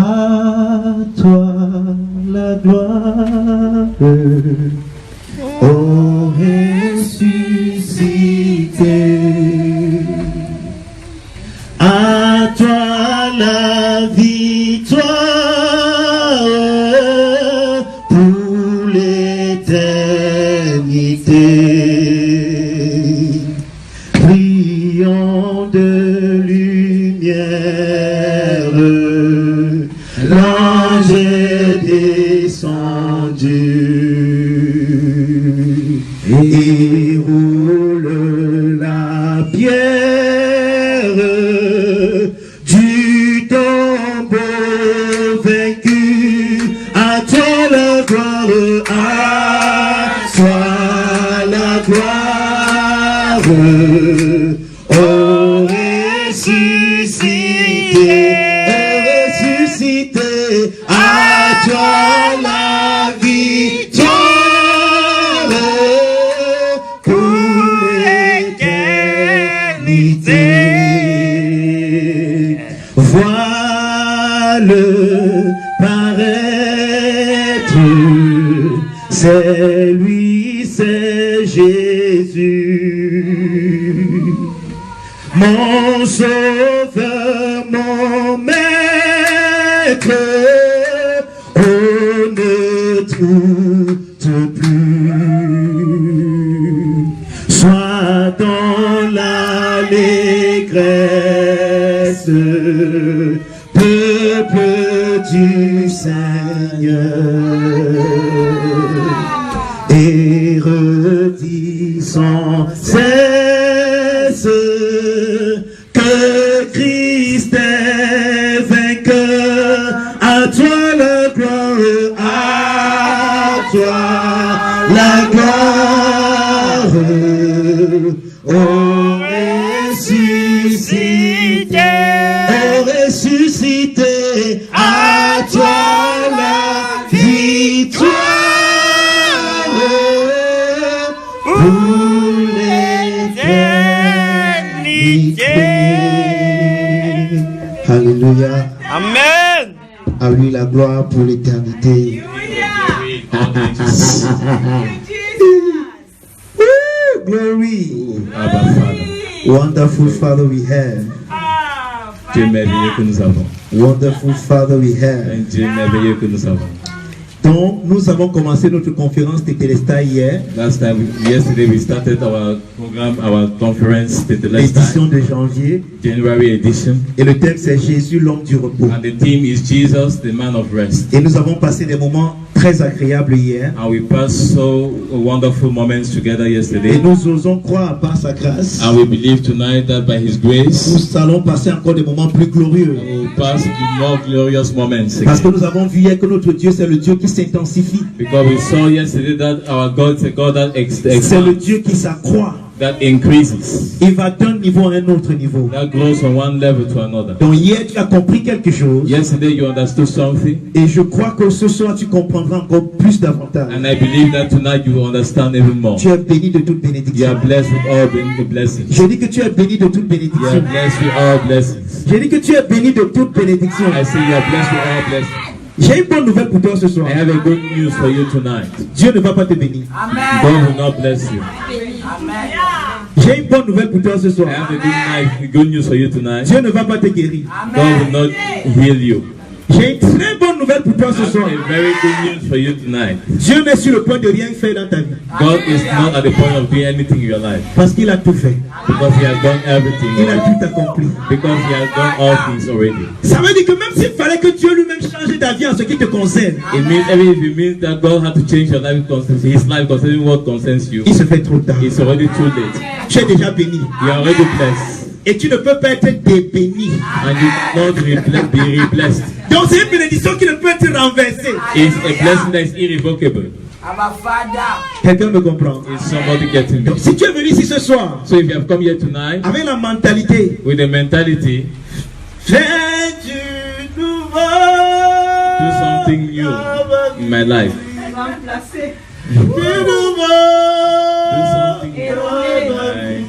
À toi la gloire, ô ressuscité. À toi la victoire pour l'éternité. Brillant de lumière, l'ange est descendu et roule la pierre du tombeau vaincu. À toi la gloire, à toi la gloire, ô ressuscité, à toi la victoire pour l'éternité. Vois-le paraître, c'est lui, c'est Jésus, mon sauveur, mon maître. On ne doute plus, sois dans l'allégresse, peuple du Seigneur, et redis sans cesse que Christ est vainqueur. À toi la gloire, à toi la gloire, ô ressuscité, à toi la victoire pour l'éternité. Alléluia. Amen. À lui la gloire pour l'éternité. Glory. Wonderful Father we have. Dieu merveilleux que nous avons. Wonderful Father we have. Un Dieu merveilleux que nous avons. Donc, nous avons commencé notre conférence Tetelestai hier. Yesterday we started our program, our conference, Édition de janvier. January edition. Et le thème c'est Jésus, l'homme du repos. And the theme is Jesus, the man of rest. Et nous avons passé des moments très agréables hier. And we passed so wonderful moments together yesterday. Et nous osons croire par sa grâce. And we believe tonight that by His grace, nous allons passer encore des moments plus glorieux. We will pass more glorious moments. Parce que nous avons vu hier que notre Dieu c'est le Dieu qui s'intensifie. Because we saw yesterday that our God is a God that c'est le Dieu qui s'accroît. That increases. Il va d'un niveau à un autre niveau. That grows from one level to another. Donc hier tu as compris quelque chose. Yesterday you understood something. Et je crois que ce soir tu comprendras encore plus davantage. And I believe that tonight you will understand even more. Tu es béni de toute bénédiction. You are blessed with all the blessings. Je dis que tu es béni de toute bénédiction. You are blessed with all blessings. Je dis que tu es béni de toute bénédiction. I say you are blessed with all blessings. J'ai une bonne nouvelle pour toi ce soir. I have a good news for you tonight. Dieu ne va pas te bénir. Amen. God will not bless you. Amen. J'ai une bonne nouvelle pour toi ce soir. I have a good news for you tonight. Dieu ne va pas te guérir. God will not heal you. J'ai une très bonne nouvelle pour toi ce soir. A very good news for you tonight. Dieu n'est sur le point de rien faire dans ta vie. God is not at the point of doing anything in your life. Parce qu'il a tout fait. Because He has done everything. Il a tout accompli. Because He has done all things already. Ça veut dire que même s'il fallait que Dieu lui-même change ta vie en ce qui te concerne, it means that God had to change your life concerning His life concerning what concerns you. Il se fait trop tard. It's already too late. Tu es déjà béni. You are already blessed. Et tu ne peux pas être débéni. And you cannot be reblessed. Donc c'est une bénédiction qui ne peut être renversée. It's a blessing that is irrevocable. Quelqu'un me comprend? Is somebody getting me? Donc si tu es venu ici ce soir, so if you have come here tonight, avec la mentalité, with the mentality, fais du nouveau, do something new in my life. Du nouveau. Do something new in my life.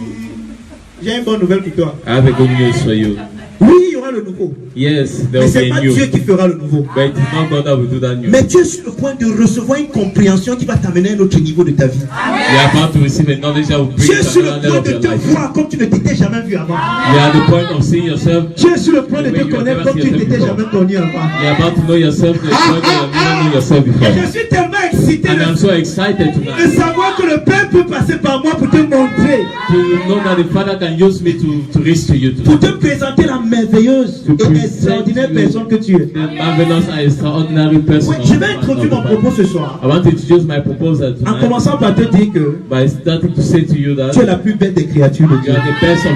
J'ai une bonne nouvelle pour toi. I have a good news for you. Oui, il y aura le nouveau. Yes, there Mais will c'est be pas a new. Dieu qui fera le nouveau. But it is not God that will do that new. Mais tu es sur le point de recevoir une compréhension qui va t'amener à un autre niveau de ta vie. You are about to receive a knowledge that will bring Tu you es to sur le another point level of de your te life. voir comme tu ne t'étais jamais vu avant. You are at the point of seeing yourself. Tu es sur le point de The way te you have connaître never comme seen tu ne t'étais yourself jamais connu avant. You are about to know yourself to a point that you have never known yourself before. Et je suis tellement excité And I'm so excited de tonight savoir que le Père peut passer par moi pour te montrer, to know that the Father can use me to reach to you pour tonight. te présenter la merveilleuse et extraordinaire personne que tu es. The marvelous and extraordinary person. Oui, je vais introduire mon propos ce soir I want to introduce my proposal en tonight commençant par te dire que by starting to say to you that tu es la plus belle des créatures de you Dieu. are the best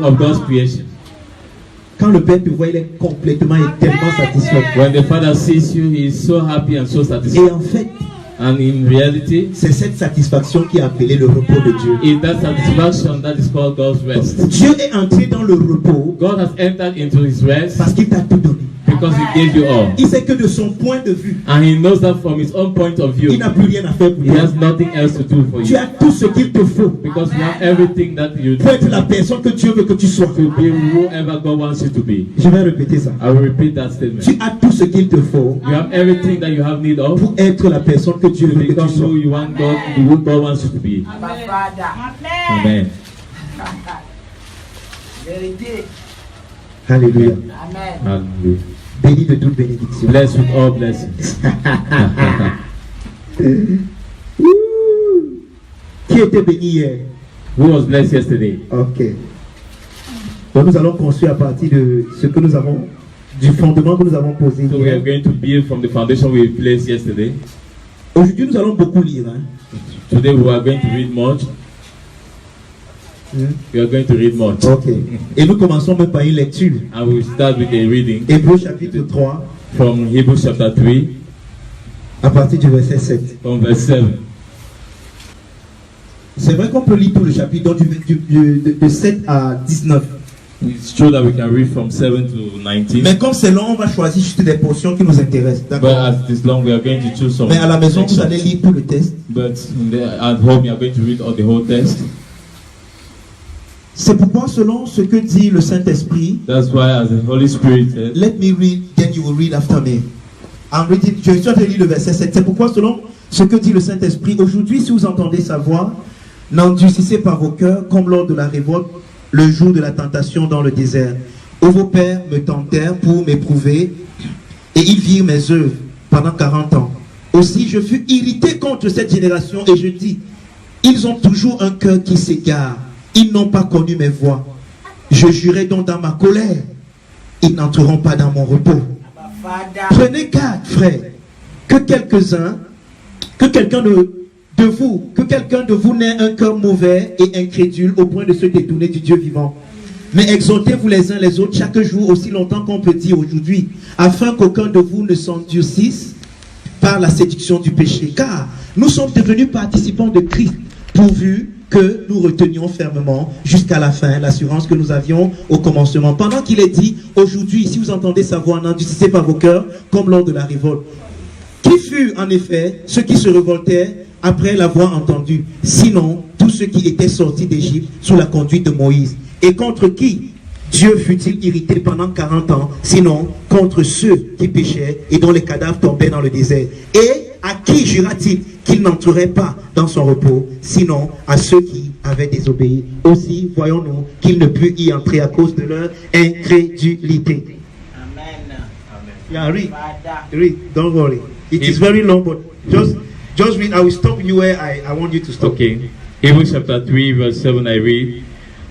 of God's creation. Quand le Père te voit, il est complètement et tellement satisfait. When the Father sees you, he is so happy and so Et satisfied. en fait, And in reality, c'est cette satisfaction qui a appelé le repos de Dieu. it's that satisfaction that is called God's rest. Dieu est entré dans le repos God has entered into his rest parce qu'il t'a tout donné. because he gave you all. Il sait que de son point de vue, And he knows that from his own point of il view, n'a plus rien à faire pour he toi. has nothing else to do for Tu you. as tout ce qu'il te faut Because you have everything that you pour être la personne que Dieu veut que tu sois. to be whoever God wants you to be. Je vais répéter ça. I will repeat that statement. Tu as tout ce qu'il te faut You have everything that you have need of pour être la personne que Dieu to veut que become tu sois. who you want God, who God wants you to be. Amen. Vérité. Alléluia. Amen. Hallelujah. Béni de toute bénédiction. Blessed with all blessings. Ouh. Qui était béni hier? Who was blessed yesterday? Ok. Donc nous allons construire à partir de ce que nous avons, du fondement que nous avons posé So we are hier. going to build from the foundation we placed yesterday. Aujourd'hui nous allons beaucoup lire. Hein? Today we are going to read much. We are going to read much. Ok. Et nous commençons même par une lecture. And we start with a reading Hébreux chapitre 3, from Hebrews chapter 3, à partir du verset 7. from verse 7. C'est vrai qu'on peut lire tout le chapitre, donc de 7 à 19. It's true that we can read from 7 to 19. Mais comme c'est long, on va choisir juste des portions qui nous intéressent. But D'accord? as it is long, we are going to choose some. Mais à la maison, vous sections. allez lire tout le texte. But at home, you are going to read all the whole text. C'est pourquoi, selon ce que dit le Saint-Esprit, That's why, as the Holy Spirit said, let me read, then you will read after me. I'm reading, je suis en train de lire le verset 7. C'est pourquoi, selon ce que dit le Saint-Esprit, aujourd'hui, si vous entendez sa voix, n'endurcissez pas vos cœurs comme lors de la révolte, le jour de la tentation dans le désert, où vos pères me tentèrent pour m'éprouver, et ils virent mes œuvres pendant 40 ans. Aussi, je fus irrité contre cette génération, et je dis, ils ont toujours un cœur qui s'égare. Ils n'ont pas connu mes voies. Je jurai donc dans ma colère. Ils n'entreront pas dans mon repos. Prenez garde, frères, que quelqu'un de vous n'ait un cœur mauvais et incrédule au point de se détourner du Dieu vivant. Mais exhortez-vous les uns les autres chaque jour aussi longtemps qu'on peut dire aujourd'hui, afin qu'aucun de vous ne s'endurcisse par la séduction du péché. Car nous sommes devenus participants de Christ, pourvu que nous retenions fermement jusqu'à la fin l'assurance que nous avions au commencement. Pendant qu'il est dit, aujourd'hui, si vous entendez sa voix, n'endurcissez pas vos cœurs comme lors de la révolte. Qui fut en effet ceux qui se révoltaient après l'avoir entendu? Sinon, tous ceux qui étaient sortis d'Égypte sous la conduite de Moïse. Et contre qui Dieu fut-il irrité pendant 40 ans? Sinon, contre ceux qui péchaient et dont les cadavres tombaient dans le désert. Et à qui jura-t-il qu'il n'entrerait pas dans son repos? Sinon, à ceux qui avaient désobéi. Aussi, voyons-nous qu'il ne put y entrer à cause de leur incrédulité. Amen. Yeah, read. Father. Read. Don't worry. It is very long, but just read. I will stop you where I want you to stop. okay. Hebrews chapter 3, verse 7, I read,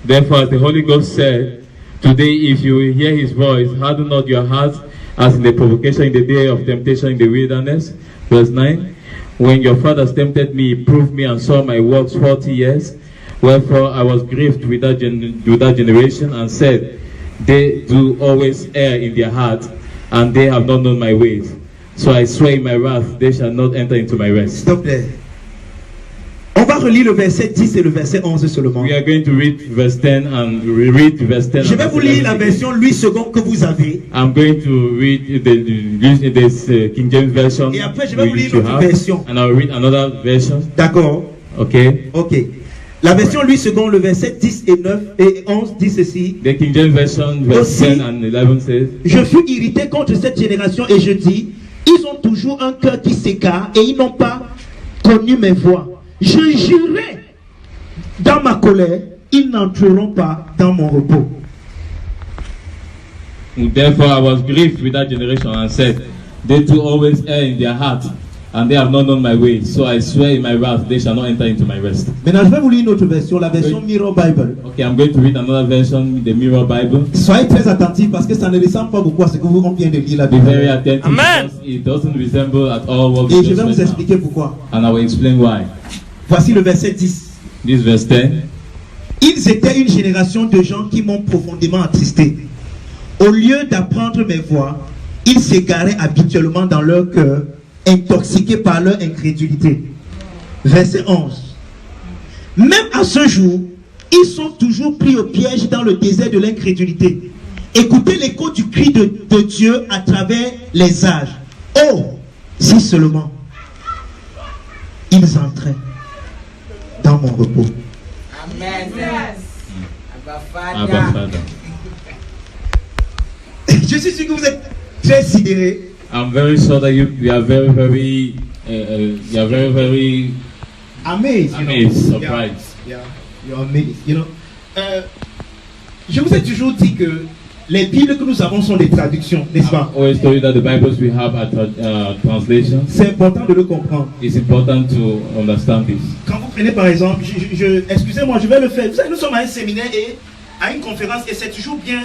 therefore, as the Holy Ghost said, today, if you will hear his voice, harden not your hearts, as in the provocation in the day of temptation in the wilderness. Verse 9, when your fathers tempted me, proved me, and saw my works 40 years, wherefore I was grieved with that generation, and said, they do always err in their heart, and they have not known my ways. So I swear in my wrath, they shall not enter into my rest. Stop there. On va relire le verset 10 et le verset 11 seulement. We are going to read verse 10 and read verse 10. Je vais vous lire la version Louis II que vous avez. I'm going to read this King James version. Et après, je vais vous lire which you l'autre have, version. And I'll read another version. D'accord? Okay. Ok. La version Louis II, le verset 10 et 9 et 11 dit ceci. The King James Version, verse 10 and 11 says, Je fus irrité contre cette génération et je dis, ils ont toujours un cœur qui s'égare et ils n'ont pas connu mes voies. Je jurai dans ma colère, ils n'entreront pas dans mon repos. Therefore I was grieved with that generation and said, they too always err in their heart, and they have not known my way. So I swear in my wrath, they shall not enter into my rest. Maintenant, je vais vous lire une autre version, la version Mirror Bible. Okay, I'm going to read another version, the Mirror Bible. Soyez très attentifs parce que ça ne ressemble pas beaucoup à ce que on vient de lire la Be very Bible. attentive Amen. because it doesn't resemble at all what we Et je just vais vous read now. expliquer pourquoi. And I will explain why. Voici le verset 10. This verse 10. Ils étaient une génération de gens qui m'ont profondément attristé. Au lieu d'apprendre mes voies, ils s'égaraient habituellement dans leur cœur, intoxiqués par leur incrédulité. Verset 11. Même à ce jour, ils sont toujours pris au piège dans le désert de l'incrédulité. Écoutez l'écho du cri de Dieu à travers les âges. Oh, si seulement ils entraient dans mon repos. Amen. Abba Father. Je suis sûr que vous êtes très sidérés. I'm very sure that you are very, very, you are very, very Amazed. amazed, surprised. Yeah, you're amazed. You know. Je vous ai toujours dit que les Bibles que nous avons sont des traductions, n'est-ce pas? I always told you that the Bibles we have are translations. C'est important de le comprendre. It's important to understand this. Quand vous prenez par exemple, excusez-moi, je vais le faire. Vous savez, nous sommes à un séminaire et à une conférence et c'est toujours bien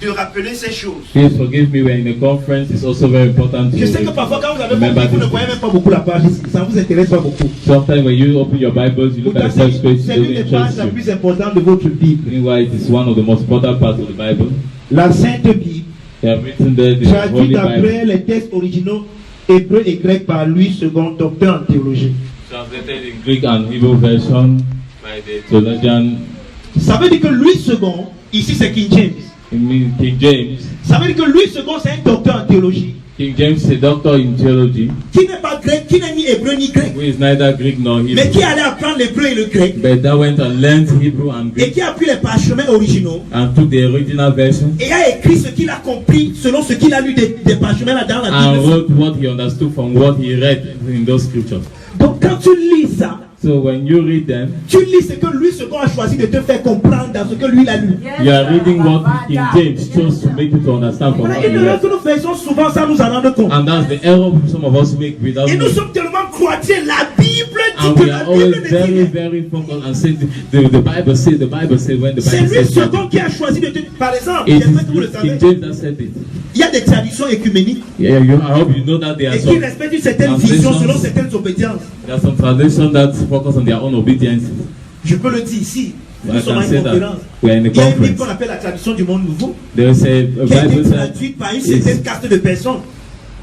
de rappeler ces choses. Please forgive me, we're in a conference. It's also very important to Je sais que parfois quand vous avez remember compris, vous ne this. voyez même pas beaucoup la page ici. Ça ne vous intéresse pas beaucoup. Sometimes when you open your Bibles, you look at the Pourtant, first page, c'est it l'une doesn't des pages interest la you. plus importante de votre Bible. Meanwhile, it is one of the most important parts of the Bible. La Sainte Bible, They have written there the traduite Holy d'après Bible, les textes originaux hébreux et grecs par Louis II, docteur en théologie. translated in Greek and Hebrew version by the theologian Ça veut dire que Louis II, ici c'est King James. King James. Ça veut dire que Louis II c'est un docteur en théologie. King James is a doctor in theology, Qui n'est pas grec, qui n'est ni hébreu ni grec. who is neither Greek nor Mais Hebrew, qui allait apprendre l'hébreu et le grec. but that went and learned Hebrew and Et Greek qui a pris les parchemins originaux. and took the original version Et a écrit ce qu'il a compris selon ce qu'il a lu des parchemins là dans la and Bible. wrote what he understood from what he read in those scriptures. Donc quand tu lis ça, So when you read them, tu lis ce que Louis II a choisi de te faire comprendre dans ce que lui il a lu. you are reading what King James chose to make you to understand from Voilà what he une erreur read. que nous faisons souvent sans nous en rendre compte. And that's the error some of us make without Et nous knowing. sommes tellement croisés, la Bible dit And que we la are Bible always ne dit very, rien. very focused and say the Bible says when the C'est Bible Louis says that. II qui a choisi de te... Par exemple, It j'espère que vous le is savez, King James that said it. il y a des traductions écuméniques Yeah, I hope you know that there are et qui some, respectent une certaine vision selon certaines obédiences. there are some translations that focus on their own obedience. Je peux le dire ici. Nous I sommes can à une say that conférence. we are in a Il y a une Bible conference. qu'on appelle la traduction du monde nouveau, There is a qui a été Bible that traduite par une certaine caste de personnes.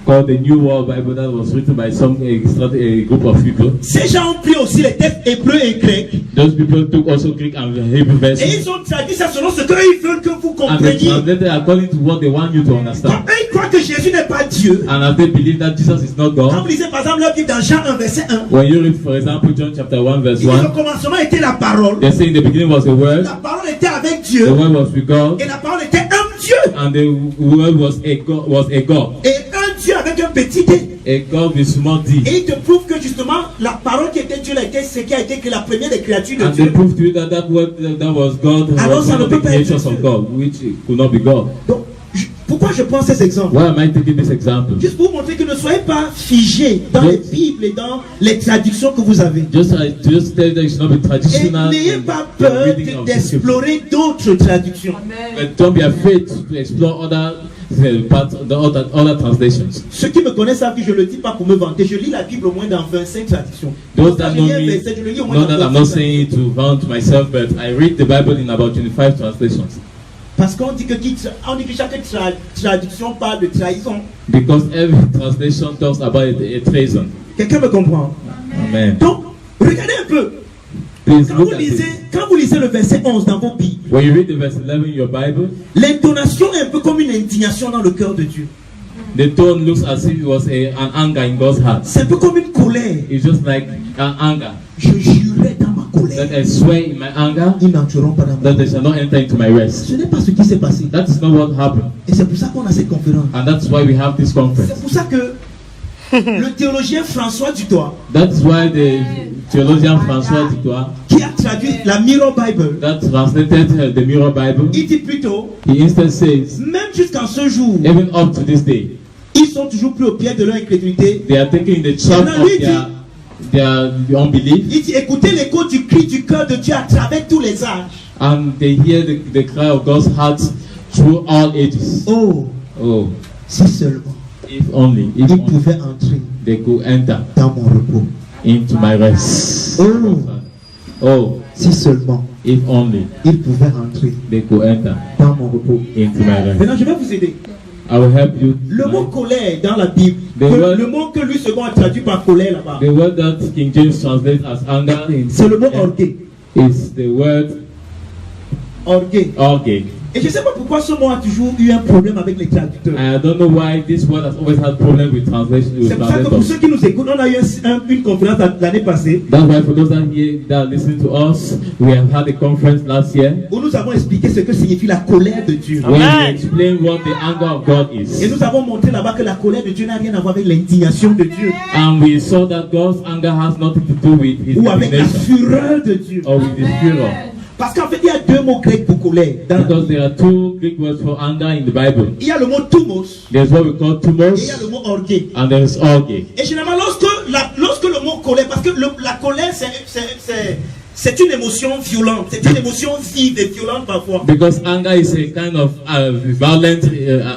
called the New World Bible that was written by a group of people. Ces gens ont pris aussi les textes hébreux et grecs Those people took also Greek and Hebrew et versions ils ont traduit ça selon ce qu'ils veulent que vous and they compreniez. translated according to what they want you to Quand understand. eux ils croient que Jésus n'est pas Dieu, And as they believe that Jesus is not quand God, vous lisez par exemple leur Bible dans Jean 1 verset 1, when you read, for example, John chapter 1 verse il dit 1, au commencement était la parole, they say in the beginning was the Word, la parole était avec the Dieu Word was with God, et la parole était un Dieu. and the Word was a God, Et un Dieu avec un petit d. a God with small d. Et il te prouve que justement la parole qui était Dieu là était ce qui a été que la première des créatures de And they Dieu. proved to you that that word that was God Alors, was ça one ne of peut the pas être creations of Dieu. God, which could not be God. Donc, pourquoi je prends ces exemples? Why am I taking this example? Juste pour vous montrer que ne soyez pas figés dans les Bibles et dans les traductions que vous avez. Just tell you that it should not be Et traditional n'ayez in pas your peur reading of the scripture. d'explorer d'autres traductions. But don't be afraid to explore other parts, other translations. Ceux qui me connaissent savent que je ne le dis pas pour me vanter. Je lis la Bible au moins dans 25 traductions. Those Quand that je know lis un me verset, je le lis au moins know dans that I'm 25 not saying it to vaunt myself, but I read the Bible in about 25 translations. Parce qu'on dit que, on dit que chaque traduction parle de trahison. Because every translation talks about a treason. Quelqu'un me comprend? Amen. Donc, regardez un peu. Please look at it. Quand vous lisez le verset 11 dans vos Bibles, When you read the verse 11 in your Bible, l'intonation est un peu comme une indignation dans le cœur de Dieu. the tone looks as if it was an anger in God's heart. C'est un peu comme une colère. It's just like an anger. Je jurais dans ma colère, that I swear in my anger ils n'entreront pas dans mon that they repos. shall not enter into my rest. Ce n'est pas ce qui s'est passé. That is not what happened. Et c'est pour ça qu'on a cette conférence. And that's why we have this conference. C'est pour ça que le théologien François Dutoit, That's why the theologian François Dutoit, qui a traduit la Mirror Bible, that translated the Mirror Bible, il dit plutôt, he instead says, même jusqu'en ce jour, even up to this day, ils sont toujours pris au pied de leur incrédulité. they are taking the trap of their unbelief, Il dit, écoutez l'écho du cri du cœur de Dieu à travers tous les âges. and they hear the cry of God's heart through all ages. Oh, Oh, si seulement if only, if ils only pouvaient entrer they could enter dans mon repos. into my rest. Oh, Oh, si seulement if only ils pouvaient entrer they could enter dans mon repos. into my rest. Maintenant, je vais vous aider. I will help you. Le mot colère dans la Bible, le mot que lui second a traduit par colère là-bas, The word that King James translates as anger c'est le mot orgueil. is the word Orgueil. orgue. Et je ne sais pas pourquoi ce mot a toujours eu un problème avec les traducteurs. I don't know why this word has always had problem with translation. With C'est pour ça que pour translators. ceux qui nous écoutent, on a eu une conférence l'année passée That's why for those that are listening to us, we have had a conference last year où nous avons expliqué ce que signifie la colère de Dieu. where we explained what the anger of God Et is. nous avons montré là-bas que la colère de Dieu n'a rien à voir avec l'indignation de Dieu And we saw that God's anger has nothing to do with his ou avec la indignation fureur de Dieu. or with his furor. Parce qu'en fait, il y a deux mots grecs pour colère. Because there are two Greek words for anger in the Bible. Il y a le mot thumos There's what we call et il y tumors a le mot orgueil. and there is orgue. Et généralement, lorsque le mot colère, parce que la colère, c'est une émotion violente, c'est une émotion vive et violente parfois. Because anger is a kind of violent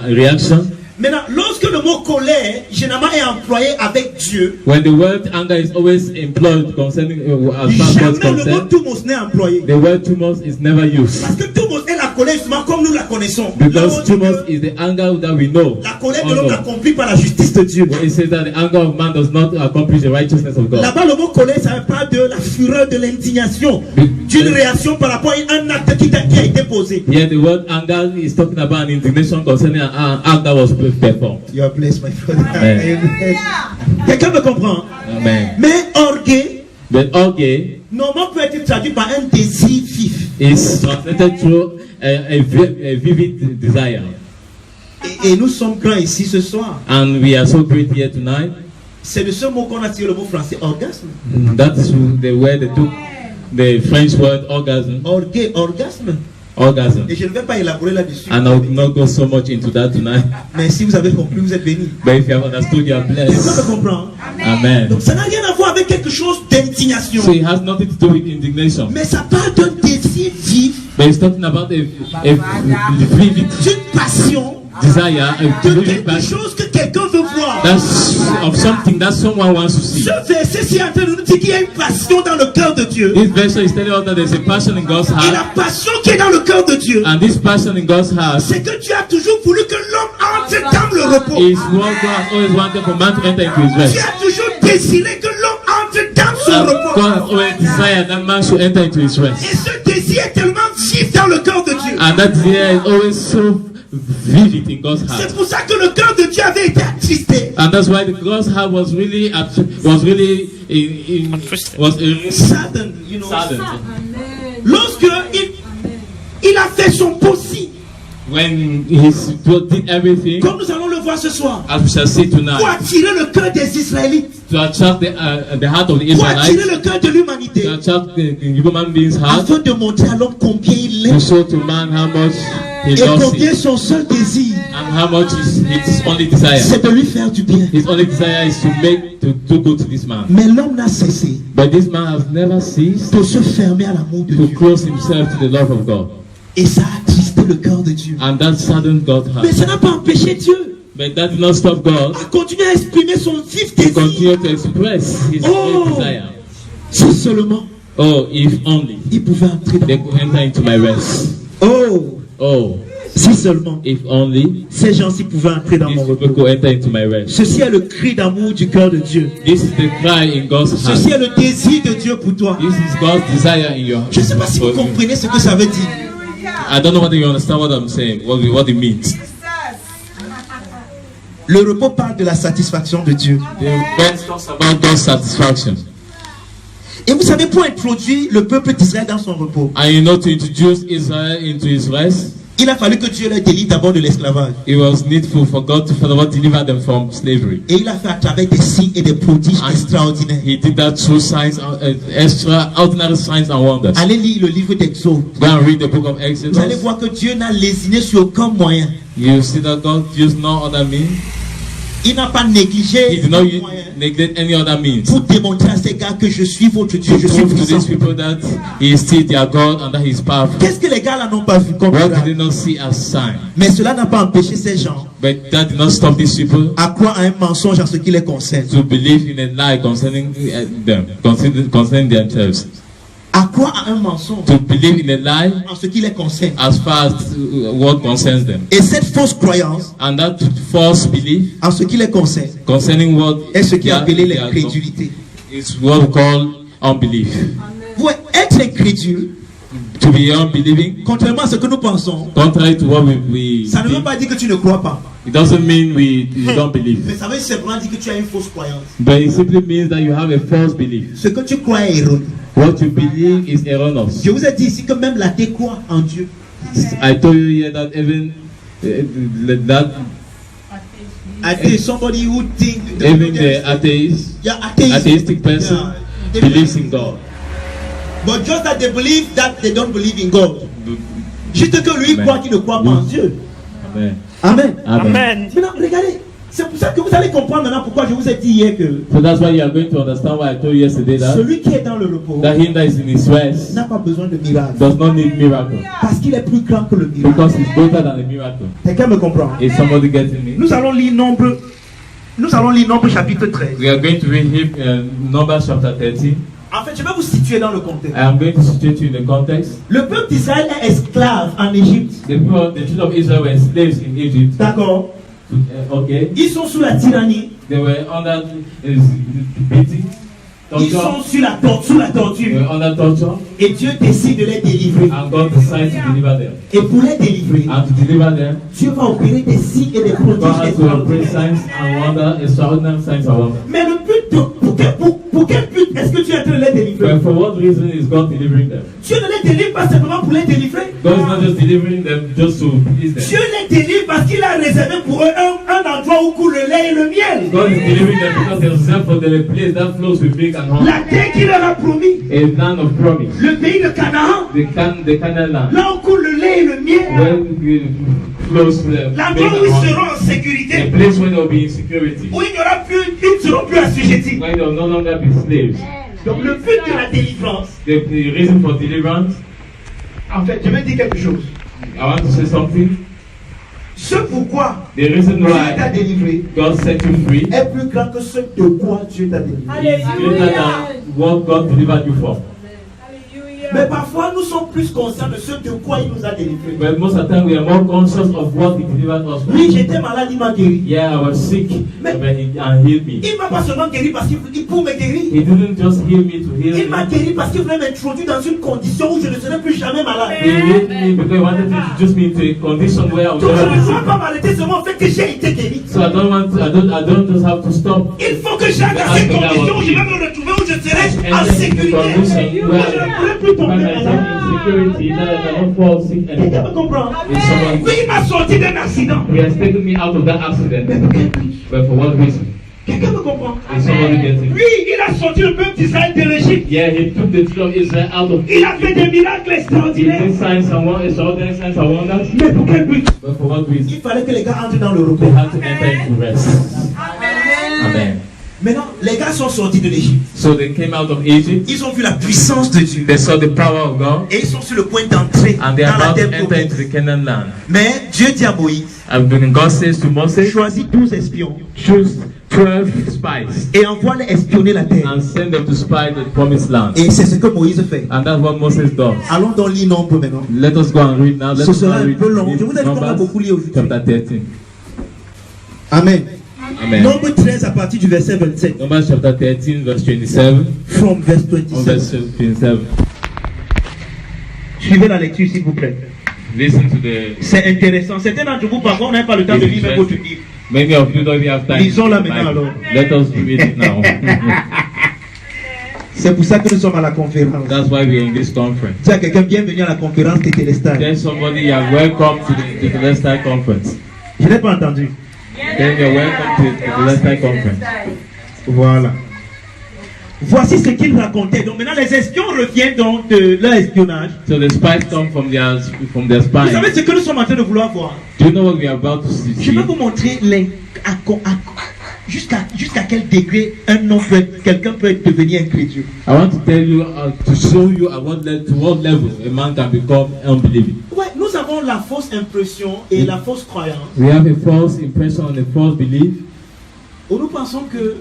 reaction. Maintenant, lorsque le mot colère, généralement, est employé avec Dieu, When the word anger is always employed concerning as far as jamais God's le mot concerned, thumos n'est employé. the word tumors is never used. Parce que thumos est la colère justement comme nous la connaissons. Because Là où on dit tumors que is the anger that we know. la colère de Oh, l'homme no. accomplie par la justice de Dieu. It says that the anger of man does not accomplish the righteousness of God. Là-bas, le mot colère, ça parle de la fureur, de l'indignation, d'une réaction par rapport à un acte qui a été posé. Here the word anger is talking about an indignation concerning an act that was performed. You are blessed, my brother. Amen. Amen. Quelqu'un me comprend? Amen. Mais orgueil, But orgue normalement, peut être traduit par un désir vif. is translated through a vivid desire. Et nous sommes grands ici ce soir. And we are so great here tonight. C'est de ce mot qu'on a tiré le mot français, orgasme. That is the word they took the French word orgasm. Orgueil, orgasme. Orgasm. Et je ne vais pas élaborer là-dessus. And I will not go so much into that tonight. Mais si vous avez compris, vous êtes bénis. But if you have understood, you are Quelqu'un blessed. me comprend? Amen. Donc ça n'a rien à voir avec quelque chose d'indignation. So it has nothing to do with indignation. Mais ça parle d'un désir vif, But it's talking about a vivid d'une passion, desire, a de vivid quelque passion. chose que quelqu'un veut voir. That's of something that someone wants to see. Ce verset-ci est en train de nous dire qu'il y a une passion dans le cœur de Dieu. This verse is telling us that there's a passion in God's Et heart. la passion qui est dans le cœur de Dieu, And this passion in God's heart c'est que Dieu a toujours voulu que l'homme entre dans le repos. is what God has always wanted for man to enter into his Dieu rest. a toujours désiré que l'homme entre dans son And repos. God has always desired that man should enter into his Et rest. ce désir est tellement vif dans le cœur de Dieu. And that desire is always so vivid in God's C'est heart. pour ça que le cœur de Dieu avait été attristé. And that's why God's heart was really Saddened, you know. saddened Lorsque il a fait son possible, when he did everything, comme nous allons le voir ce soir, as we shall see pour tonight, attirer le cœur des Israélites, to attract the heart of the pour attirer Israelites, le cœur de l'humanité, to attract the human being's heart, afin de montrer à l'homme combien il to l'aime show to man how much he et loves combien him son seul désir, and how much his only desire. c'est de lui faire du bien. His only desire is to do good to this man. Mais l'homme n'a cessé But this man has never ceased de se fermer à l'amour de to Dieu. close himself to the love of God. Et ça a attristé le cœur de Dieu. And that saddened God's Mais heart. ça n'a pas empêché Dieu But that did not stop God à continuer à exprimer son vif to désir. continue to express his Oh. great desire. Si seulement Oh, if only il pouvait entrer they dans... could enter into my rest. Oh, Oh, si seulement if only ces gens-ci pouvaient entrer dans these mon people repos. could enter into my rest. Ceci est le cri d'amour du cœur de Dieu. This is the cry in God's Ceci heart. est le désir de Dieu pour toi. This is God's desire in your Je ne sais pas si vous for you. comprenez ce que ça veut dire. I don't know whether you understand what I'm saying, what it means. Le repos parle de la satisfaction de Dieu. The verse talks about God's satisfaction. Et vous savez, pour introduire le peuple d'Israël dans son repos, And you know, to introduce Israel into his rest, il a fallu que Dieu les délivre d'abord de l'esclavage. it was needful for God to first of all deliver them from slavery. Et il a fait à travers des signes et des prodiges extraordinaires. He did that through signs, extraordinary signs and wonders. Allez lire le livre d'Exode. Go and read the book of Vous allez Exodus. voir que Dieu n'a lésiné sur aucun moyen. You see that God used no other means. Il n'a pas négligé He did not aucun moyen neglect any other means. pour démontrer à ces gars que je suis votre Dieu, To je suis prove to puissant. these people that He is still their God and that He is powerful. Qu'est-ce que les gars là n'ont pas vu comme What ça? did they not see as sign? Mais cela n'a pas empêché ces gens But that did not stop these people à croire à un mensonge en ce qui les concerne. to believe in a lie concerning them, concerning themselves. À croire à un mensonge To believe in a lie en ce qui les concerne. as far as what concerns them. Et cette fausse croyance And that false belief en ce qui les concerne concerning what est ce qui est they are- appelé they are- l'incrédulité. is what we call unbelief. Pour être incrédule, To be unbelieving, contrairement à ce que nous pensons, contrary to what we ça ne veut think, pas dire que tu ne crois pas. it doesn't mean we don't Mais believe. ça veut simplement dire que tu as une fausse croyance. But it simply means that you have a false belief. Ce que tu crois est erroné. What you believe is erroneous. Je vous ai dit ici que même l'athée croit en Dieu. I told you here that even that Athée, somebody who think. even the atheist, Yeah, atheist. atheistic person Yeah, they believes in God. But just that they believe that they don't believe in God. Juste que lui Amen. croit qu'il ne croit pas en Dieu. Amen. Amen. Amen. Amen. Maintenant, regardez. C'est pour ça que vous allez comprendre maintenant pourquoi je vous ai dit hier que So that's why you are going to understand why I told you yesterday that celui qui est dans le repos that him that is in his rest n'a pas besoin de miracle. does not need miracle Parce qu'il est plus grand que le miracle. because he's greater than a miracle. Quelqu'un me comprend? Is somebody getting me? Nous allons lire Nombre chapitre 13. We are going to read Numbers chapter 13. En fait, je vais vous situer dans le contexte. I am going to situate you in the context. Le peuple d'Israël est esclave en Égypte. The children of Israel were slaves in Egypt. D'accord? Okay. Ils sont sous la tyrannie. They were under beating, Ils torture. sont sous la They torture. were under torture. Et Dieu décide de les délivrer. And God decided to deliver them. Et pour les délivrer, And to deliver them, Dieu va opérer des signes et des God prodiges has to operate extraordinaires. signs and wonders, extraordinary signs and wonders. Mais le but, pour quel but est-ce que tu es en train de les délivrer? But for what reason is God delivering them? Dieu ne les délivre pas simplement pour les délivrer. God is not just delivering them just to please them. Dieu les délivre parce qu'il a réservé pour eux un endroit où coule le lait et le miel. God is delivering them because He has reserved for them a place that flows with milk and honey. La terre qu'il leur a promis, A land of promise. le pays de Canaan, The Canaan land. là où coule le lait et le miel, Where it flows with milk l'endroit and où ils honey. seront en A sécurité, place where they will be in security. où il n'y aura plus, ils ne seront plus assujettis. Where they will no longer be slaves. Donc le but de la délivrance, The reason for deliverance, en fait, je vais dire quelque chose. I want to say something. Ce pourquoi The reason Dieu t'a why délivré God set you free est plus grand que ce de quoi Dieu t'a délivré. is greater than what God delivered you from. Mais parfois, nous sommes plus conscients de ce de quoi il nous a délivré. But most of the time we are more conscious of what He delivered us from. Oui, j'étais malade, il m'a guéri. Yeah, I was sick Mais- and He healed me. Il m'a pas seulement guéri parce qu'il pour me guérir. He didn't just heal me to heal Il m'a me. guéri parce qu'il voulait m'introduire dans une condition où je ne serai plus jamais malade. He healed me because He wanted to introduce me into a condition where I was Donc je ne never dois sick. pas m'arrêter seulement au fait que j'ai été guéri. So I don't just have to stop. Il faut que j'aille dans cette condition où je vais me retrouver, où je serai en And the sécurité. Où condition je where ne pourrai I plus find tomber myself malade. in security, that I cannot fall sick Quelqu'un me anymore. comprend? If someone Oui, il m'a sorti d'un accident. He has taken me out of that accident, Mais pour quel but? but for what reason? Quelqu'un me comprend? Is somebody getting? Oui, il a sorti le peuple d'Israël de l'Égypte. Yeah, He took the children of Israel out of Il a fait des miracles He extraordinaires. did signs and wonders, extraordinary signs and wonders, Mais pour quel but? but for what reason? Il fallait que les gars entrent dans le They repos. had to enter into rest. Amen. Maintenant, les gars sont sortis de l'Égypte. So they came out of Egypt. Ils ont vu la puissance de Dieu. They saw the power of God, Et ils sont sur le point d'entrer and they are dans la about to terre enter into promise. the Canaan land. Mais Dieu dit à Moïse, And when God says to Moses, choisis 12 espions choose 12 spies et envoie-les espionner la terre. and send them to spy the promised land. Et c'est ce que Moïse fait. And that's what Moses does. Allons dans l'île Nombre maintenant. Let us go and read now. Let Ce us go sera and un read peu long. Je vous ai dit qu'on va Numbers beaucoup lire aujourd'hui. chapter 13. Amen. Amen. Nombre 13 à partir du verset 27. Numbers chapter 13, verse 27. From verse On 27. verse 27. Suivez la lecture s'il vous plaît. Listen to the. C'est intéressant. Certains d'entre vous, par contre, on n'a pas le temps de lire même votre livre. Many of you don't even have time. Lisons-la to read the maintenant Bible. alors. Let us read it now. C'est pour ça que nous sommes à la conférence. That's why we are in this conference. Dis à quelqu'un, bienvenue à la conférence de Téléstal. Tell somebody you are welcome to the Celestial Conference. Je n'ai pas entendu. Then you are welcome to the Celestial Conference. Voilà. Voici ce qu'ils racontaient. Donc maintenant les espions reviennent donc de leur espionnage. So the spies come from their Vous spine. savez ce que nous sommes en train de vouloir voir. Do you know what we are about to see? Je vais vous montrer jusqu'à quel degré quelqu'un peut devenir incrédule. I want to tell you, to show you to what level a man can become unbelieving. Ouais, nous avons la fausse impression et la fausse croyance. We have a false impression and a false belief. Où nous pensons que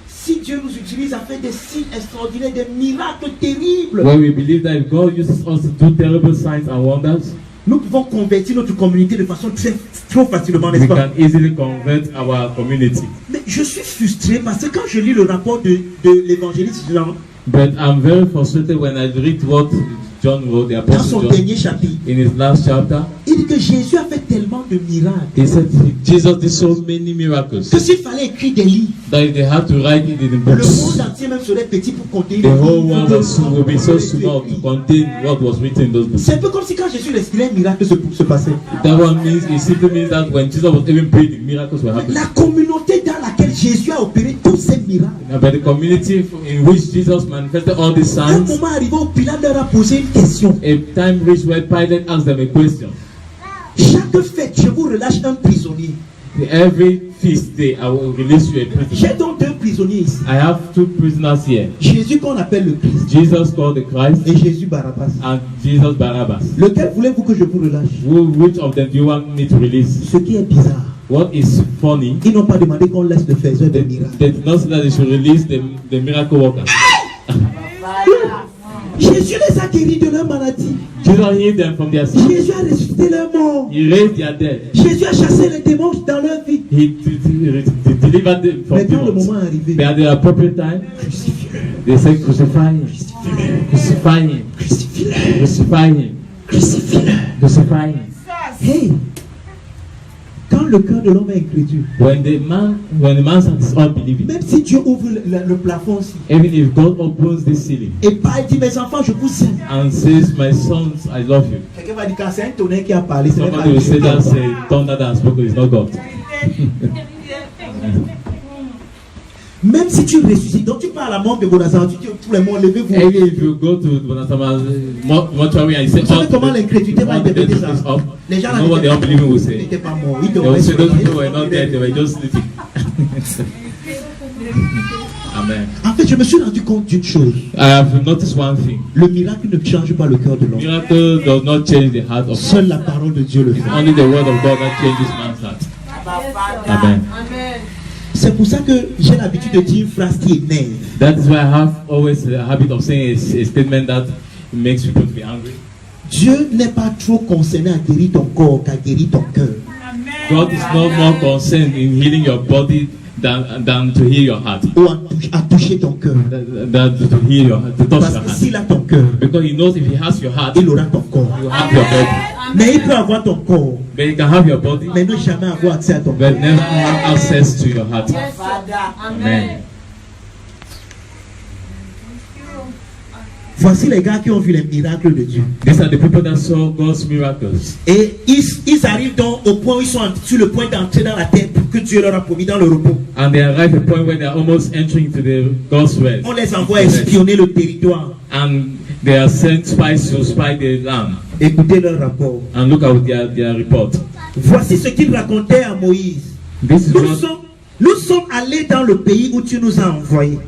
si Dieu nous utilise à faire des signes extraordinaires, des miracles terribles, When we believe that if God uses us to do terrible signs and wonders, nous pouvons convertir notre communauté de façon trop facilement, n'est-ce we pas? can easily convert our community. Mais je suis frustré parce que quand je lis le rapport de l'évangéliste Jean, But I'm very frustrated when I read what John wrote, the dans son Apostle John, dernier chapitre, in his last chapter. il dit que Jésus a fait tellement de miracles He said Jesus did so many miracles que s'il fallait écrire des livres, that if they had to write it in le books, monde entier même serait petit pour contenir the les whole livres. world would be so small to contain what was written in those books. C'est un peu comme si quand Jésus respirait, un miracle se passait. That one means, it simply means that when Jesus was even praying, miracles were happening. La communauté dans laquelle Jésus a opéré tous ces miracles, But the community in which Jesus manifested all these à un signs, moment arrivé où Pilate leur a posé une question. a time reached where Pilate asked them a question. Chaque fête, je vous relâche un prisonnier. Every feast day, I will release you a prisoner. J'ai donc deux prisonniers ici. I have two prisoners here. Jésus qu'on appelle le Christ Jesus called the Christ et Jésus Barabbas. and Jesus Barabbas. Lequel voulez-vous que je vous relâche? Which of them do you want me to release? Ce qui est bizarre, What is funny, ils n'ont pas demandé qu'on laisse le faiseur des miracles. they did not say that they should release the miracle workers. Jésus les a guéris de leur maladie. Jesus healed them from their sin. Jésus a ressuscité leurs morts. He raised their dead. Jésus a chassé les démons dans leur vie. He delivered them from Mais quand le demons. moment est arrivé, But at the appropriate time, crucifie-le, they said, crucify him, crucify him, crucifie-le, crucify him, crucifie-le. crucify him. Hey, quand le cœur de l'homme est incrédule, When the man's heart is unbelieving, même si Dieu ouvre le plafond aussi, even if God opens the ceiling et pas il dit mes enfants je vous aime. and says, my sons, I love you, Quelqu'un va dire quand c'est un tonnerre qui a parlé, ce n'est pas somebody will say Dieu. that's a thunder that has spoken, it's not God. Même si tu ressuscites, donc tu parles à la mort de Bonazar, tu dis tous les morts, levez-vous. Even if you go to Bonatama mortuary and you say, Vous savez comment l'incrédulité va all the dead interpréter is ça? up, Les gens you know what the unbelieving will say? n'étaient pas morts, ils They dormaient will say sur those la people were not dead, they were just sleeping. Amen. En fait, je me suis rendu compte d'une chose. I have noticed one thing. Le miracle ne change pas le cœur de l'homme. Miracle does not change the heart of Seule man. la parole de Dieu le fait. Only the word of God that changes man's heart. Amen. C'est pour ça que j'ai l'habitude de dire une phrase qui énerve. That is why I have always the habit of saying a statement that makes people to be angry. Dieu n'est pas trop concerné à guérir ton corps qu'à guérir ton cœur. God is not more concerned in healing your body than to heal your heart. Ou à toucher ton cœur. Than to heal your heart, to touch Parce your que heart. s'il a ton cœur, Because he knows if he has your heart, il aura ton corps. you have your body. Mais il peut avoir ton corps, But he can have your body, mais ne jamais avoir accès à ton corps. but never have access to your heart. Amen. Voici les gars qui ont vu les miracles de Dieu. These are the people that saw God's miracles. Et ils arrivent donc au point où ils sont sur le point d'entrer dans la terre que Dieu leur a promis dans le repos. And they arrive at a point where they are almost entering into the God's rest. On les envoie espionner le territoire. And they are sent spies to spy the land. Écoutez leur rapport. And look at their report. Voici ce qu'ils racontaient à Moïse. This is what Nous sommes allés dans le pays où tu nous as envoyés.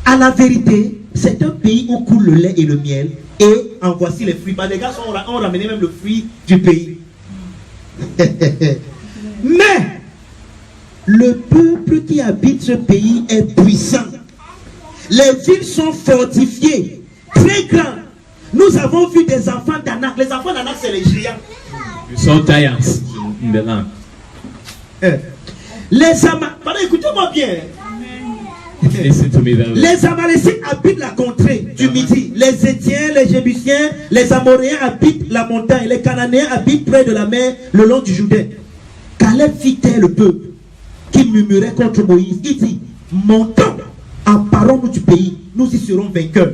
À la vérité, c'est un pays où coule le lait et le miel. Et en voici les fruits. Bah, les gars ont ramené même le fruit du pays. Mais le peuple qui habite ce pays est puissant. Les villes sont fortifiées, très grandes. Nous avons vu des enfants d'Anak. Les enfants d'Anak, c'est les géants. you saw giants in the land. Les Amalecites, écoutez-moi bien. Listen to me very well. Les Amalécites habitent la contrée du Midi. Les Étiens, les Jébusiens, les Amoréens habitent la montagne. Les Cananéens habitent près de la mer, le long du Jourdain. Caleb fit taire le peuple qui murmurait contre Moïse. Il dit, montons, emparons-nous du pays. nous y serons vainqueurs.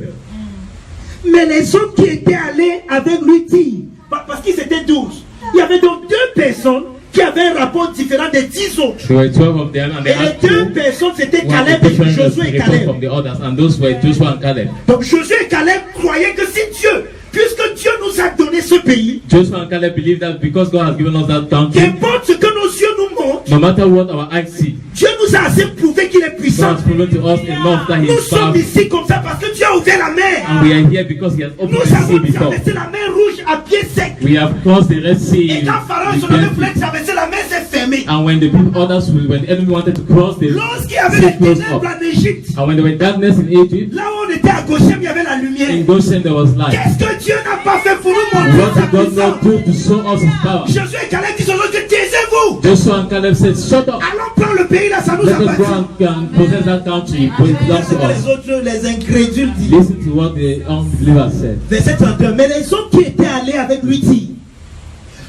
Mais les hommes qui étaient allés avec lui disent, parce qu'ils étaient 12, il y avait donc 2 personnes qui avaient un rapport différent des 10 autres. There were 12 of them, and Et they had les 2 two. personnes, c'était One Caleb et different Josué et report Caleb. from the others, and those were Joshua and Caleb. Donc Josué et Caleb croyaient que si Dieu, puisque Dieu nous a donné ce pays, Joshua and Caleb believed that because God has given us that country, qu'importe ce que nos yeux nous montrent, no matter what our eyes see, Dieu nous a assez prouvé qu'il est God puissant. has proven to us enough that He Nous is sommes powerful. ici comme ça parce que Dieu a ouvert la mer. And we are here because He has opened Nous the sea avons before. traversé la mer rouge à pied sec. We have crossed the Red Sea. Et quand Pharaon se levait voulait traverser la mer, s'est fermée. And when the people, others, when the enemy wanted to cross the Lorsqu'il y avait sea les closed ténèbres up. en Égypte, And when there was darkness in Egypt, là où on était à Goshen, il y avait la lumière. in Goshen there was light. Qu'est-ce que Dieu n'a pas fait pour nous montrer What sa did God puissance? not do to show us His power? Josué et Caleb disent aux autres que taisez-vous. Joshua and Caleb said, shut up. Allons prendre le pays là, ça nous Let us go appartient. and possess that country. It belongs C'est to ce que les us. autres, les incrédules disent. Listen to what the unbelievers said. Verset 31. Mais les hommes qui étaient allés avec lui disent,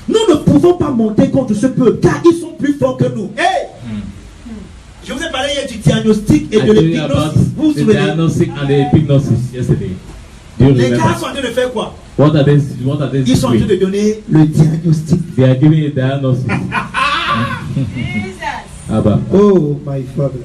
nous ne pouvons pas monter contre ce peuple car ils sont plus forts que nous. Hey! Je vous ai parlé hier du diagnostic et I de told you about l'épignosis. Vous vous the souvenez? diagnostic and the epignosis yesterday. Do you Les gars remember? sont en train de faire quoi? What are they Ils sont en train doing? de donner le diagnostic. They are giving a diagnosis. Abba. Oh my father.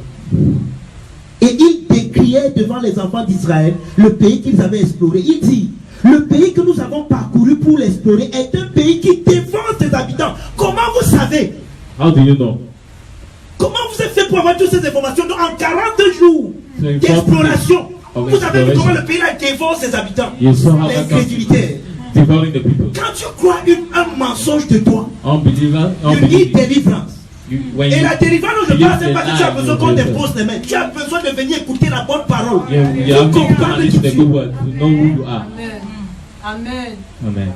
Et ils décriaient devant les enfants d'Israël le pays qu'ils avaient exploré. Il dit, le pays que nous avons parcouru pour l'explorer est un pays qui dévore ses habitants. Comment vous savez? How do you know? Comment vous avez fait pour avoir toutes ces informations? Donc, en 40 jours So in 40 d'exploration, of vous avez vu exploration, comment le pays là dévore ses habitants. You saw how that L'incrédulité. devouring the people. Quand tu crois un mensonge de toi, Unbeliever, you need unbelief. délivrance. When Et you, la délivrance dont je believe parle, c'est the pas que tu as lie, besoin you qu'on will t'impose les mains. Tu as besoin de venir écouter la bonne parole. you Pour have to comprendre listen qui to the tu good es. word to know who you are. Amen. Amen.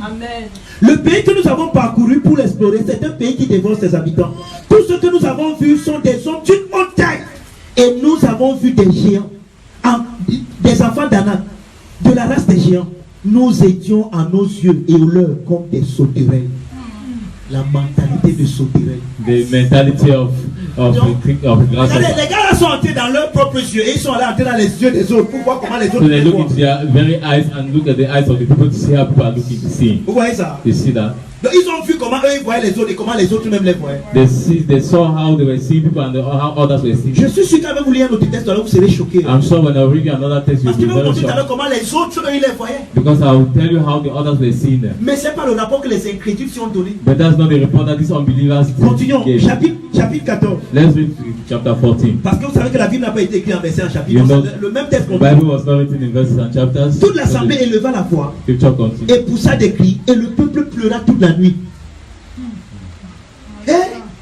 Amen. Le pays que nous avons parcouru pour l'explorer, c'est un pays qui dévore ses habitants. Tous ceux que nous avons vus sont des hommes d'une haute taille. Et nous avons vu des géants, des enfants d'Anak, de la race des géants. Nous étions à nos yeux et aux leurs comme des sauterelles. La mentalité de sauterelles. The mentality of Regardez, grasshopper. les gars là sont entrés dans leurs propres yeux et ils sont allés entrer dans les yeux des autres pour voir comment les So autres they les look voient. into their very eyes and look at the eyes of the people to see how people are looking, seeing. Vous voyez ça? You see that? Donc ils ont vu comment eux ils voyaient les autres et comment les autres même les voyaient. They saw how they were seeing people and how others were seeing. Je suis sûr qu'avec vous lire un autre texte, alors vous serez choqués. I'm sure when I read you another text, you'll Parce be qu'il va vous very montrer tout à l'heure shocked. comment les autres eux ils les voyaient. Because I will tell you how the others were seeing them. Mais c'est pas le rapport que les incrédules s'y ont donné. But that's not the report that these unbelievers Continuons, gave. chapitre 14. Let's read chapter 14. Parce que vous savez que la Bible n'a pas été écrite en verset en chapitre. You know, Le même texte The qu'on Bible was not written in verses and chapters. toute l'assemblée éleva la voix Scripture continues. et poussa des cris et le peuple pleura toute la nuit. Eh,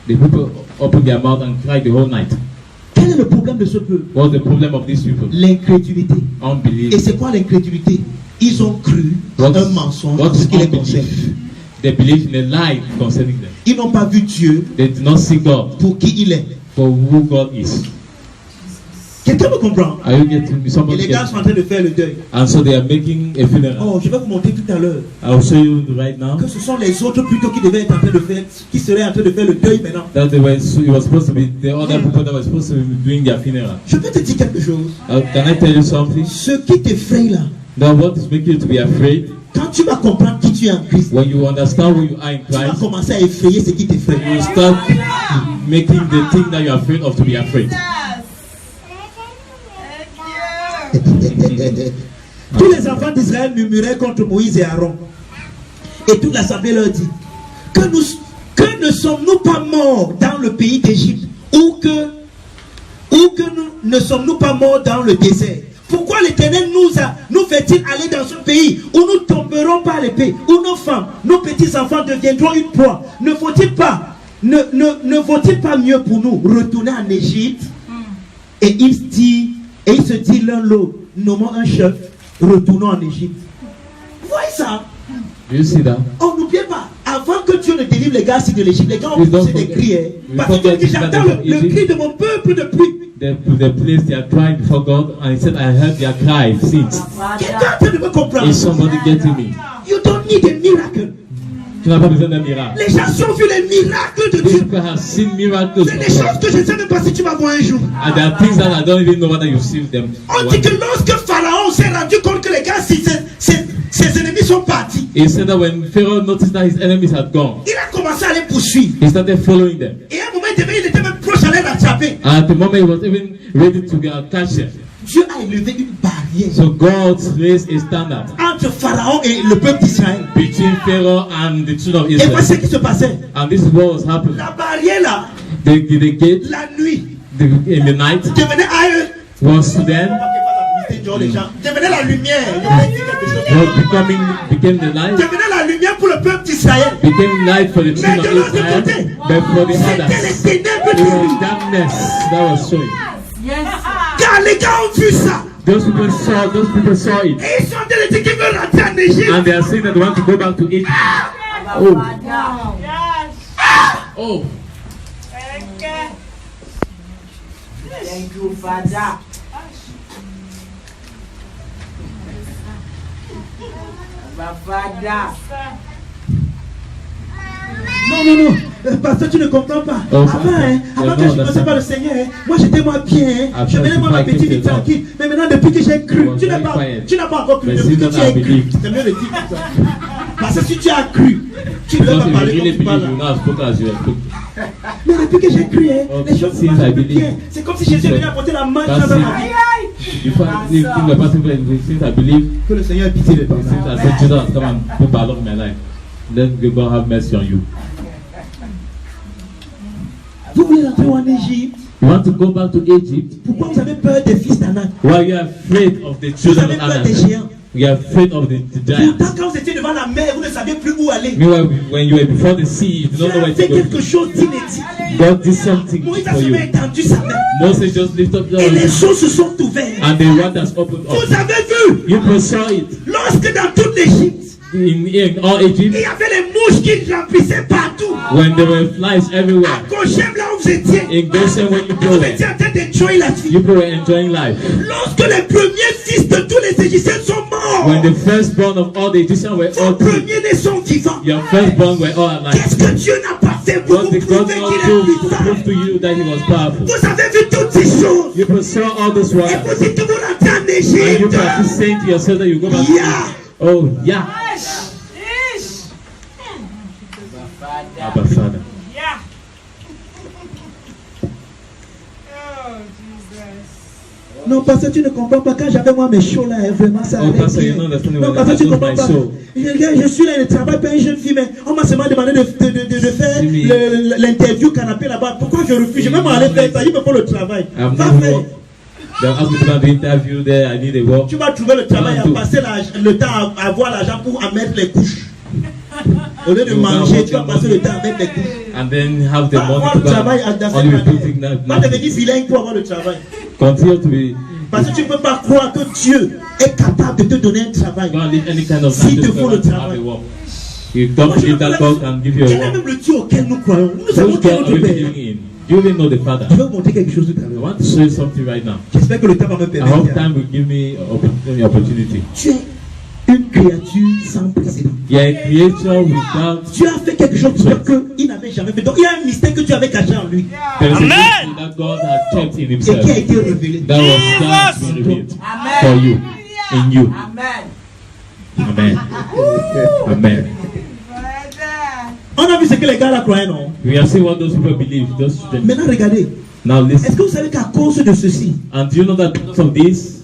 The people opened their mouth and cried the whole night. quel est le problème de ce peuple? What's the problem of these people? L'incrédulité. Unbelief. Et c'est quoi l'incrédulité? Ils ont cru en un mensonge en What's ce qui les concerne. unbelief? They believe in a lie concerning them. Ils n'ont pas vu Dieu They do not see God pour qui il est. for who God is. Quelqu'un me comprend? Are you getting me? Et Somebody les gars gets sont en train de faire le deuil. And so they are making a funeral. Oh, je vais vous montrer tout à l'heure I'll show you right now que ce sont les autres plutôt qui devaient être en train de faire, qui seraient en train de faire le deuil maintenant. that they were, it was supposed to be the other people that were supposed to be doing their funeral. Je peux te dire quelque chose. Can I tell you something? Ce qui t'effraie là, Now, what is making you to be afraid? quand tu vas comprendre qui tu es en Christ, When you understand who you are in tu vas Christ, commencer à effrayer ce qui t'effraie. you start making the thing that you are afraid of to be afraid. Tous les enfants d'Israël murmuraient contre Moïse et Aaron. Et toute l'assemblée leur dit que ne sommes-nous pas morts dans le pays d'Égypte ou que nous ne sommes-nous pas morts dans le désert? Pourquoi l'Éternel nous fait-il aller dans ce pays où nous tomberons par l'épée, où nos femmes, nos petits-enfants deviendront une proie? Ne faut-il pas mieux pour nous retourner en Égypte? Et il se dit l'un l'autre, nommons un chef, retournons en Égypte. Vous voyez ça? Do you see that? Oh, n'oubliez pas, avant que Dieu ne délivre les gars de l'Égypte, les gars ont Please don't poussé des forget. cris. Parce que Dieu dit, j'entends le cri de mon peuple depuis. The place they are crying before God, and he said, I heard their cry since. Quelqu'un peut me comprendre. Is somebody getting me? You don't need a miracle. Tu n'as pas besoin d'un miracle. Les gens ont vu les miracles de Dieu. People have seen miracles. C'est des choses que je ne sais même pas si tu vas voir un jour. And there are things that I don't even know whether you see them. On dit que lorsque Pharaon s'est rendu compte que les gars, ses ennemis sont partis, He said that when Pharaoh noticed that his enemies had gone, il a commencé à les poursuivre. he started following them. Et à un moment, il était même proche à les rattraper. And at the moment, he was even ready to catch them. Dieu a élevé une barrière So God raised a standard entre Pharaon et le peuple d'Israël. between Pharaoh and the children of Et Israel. voici ce qui se passait. And this is what was happening. La barrière là, The gate la nuit, in the night devenait à eux. was to them, Devenait la lumière. became the light, Devenait la lumière pour le peuple d'Israël. became light for the Mais children de of l'autre Israel, côté, but for the c'était others, les ténèbres it de was lui. darkness that was showing. Yes. Car les gars ont vu ça. Those people saw it. Et ils sont en train de dire qu'ils veulent rentrer en Égypte. And they are saying that they want to go back to Egypt. Oh, Yes. oh. Thank you, Father. Father. Non. Pasteur, tu ne comprends pas. Oh, Avant que je ne connaissais pas le Seigneur, moi j'étais moi bien. Je venais moi ma petite vie tranquille. Mais maintenant, depuis que j'ai cru, tu n'as pas encore cru. Depuis que tu as cru, c'est mieux de dire comme ça. Parce que si tu as cru, tu ne vas pas Because if you parler really comme tu parles. believe, you now spoke as you have spoken. Mais depuis que j'ai cru, les choses se Since I passent believe. bien. C'est comme si Jésus venait apporter la main That's dans ma it. vie. If the person since I believe, Que le Seigneur ait pitié de toi. since I said Jesus has come and put power in my life, let God have mercy on you. Vous voulez rentrer en Égypte? You want to go back to Egypt? Pourquoi vous avez peur des fils d'Anak? Why you are afraid of the Vous children avez of peur des Anak? géants. You are afraid of the giants. Pourtant, quand vous étiez devant la mer, vous ne saviez plus où aller. Meanwhile, when you were before the sea, you Dieu don't know a where fait to quelque go. chose d'inédit. God did something Moïse a for seulement you. étendu sa main. Moses just lifted up Et les your choses se sont ouvertes. and the waters opened Vous up. avez vu, You saw it lorsque dans toute l'Égypte, in all il Egypt y avait les mouches qui remplissaient partout. when there were flies everywhere. Goshen, là où vous étiez, In Goshen, when you vous were, étiez en train d'enjoy la vie. you were enjoying life. Lorsque les premiers fils de tous les Égyptiens sont When the morts, firstborn of all the Egyptians were all vos dead, premiers-nés sont vivants. your firstborn were all alive. Qu'est-ce que Dieu n'a pas fait pour What vous did God prouver not qu'il do est to puissant? prove to you that He was powerful? Vous avez vu toutes ces choses. You saw all this Et while, vous dites que vous rentrez en and you Égypte. practice saying to yourself that you go back to Yeah. Egypt. Oh, yeah. Abba Father. Yeah. Oh, Jesus. Non, parce que tu ne comprends pas. Quand j'avais moi mes shows là, vraiment ça Oh, allait Pastor, you bien. don't understand Non, when parce que I tu ne do comprends my pas. show. Je suis là, je travaille pas une jeune fille, mais on m'a seulement demandé de faire Oui. l'interview canapé là-bas. Pourquoi je refuse? Je vais même aller faire ça. Il me faut le travail. I've Va never faire. worked. They asked me to do the interview there. I need a work. Tu vas trouver le travail à Tout. passer le temps à avoir l'argent pour à mettre les couches. Au lieu de You manger, work tu vas your passer money. le temps à mettre les couches. And then have the Va avoir le money to travail go. dans Only cette be putting manière. that Va devenir bilingue pour avoir le travail. continue to be. Parce que tu ne peux pas croire que Dieu est capable de te donner un travail. Don't leave any kind of Si te life faut le to have travail. a work. You don't believe that God can give you Quel a est work. même le Dieu auquel nous croyons? Nous savons Which quel est God are notre we Père. believing in? Do you even know the Father? Je vais vous montrer quelque chose tout à I l'heure. want to show you something right now. J'espère que le temps va me I hope permettre. time will give me an opportunity. Tu es une créature sans précédent. You are a creature without. Dieu a fait quelque chose pour toi qu'il n'avait jamais fait. Donc il y a un mystère que Dieu avait caché en lui There is a Amen. mystery that God has kept in et qui a Himself. été révélé. That was that been revealed for Amen. you, in you. Amen. Amen. Amen. On a vu ce que les gars là croyaient, non? We have seen what those people believe. Those children. Maintenant regardez. Now Est-ce listen. que vous savez qu'à cause de ceci, And do you know that because of this,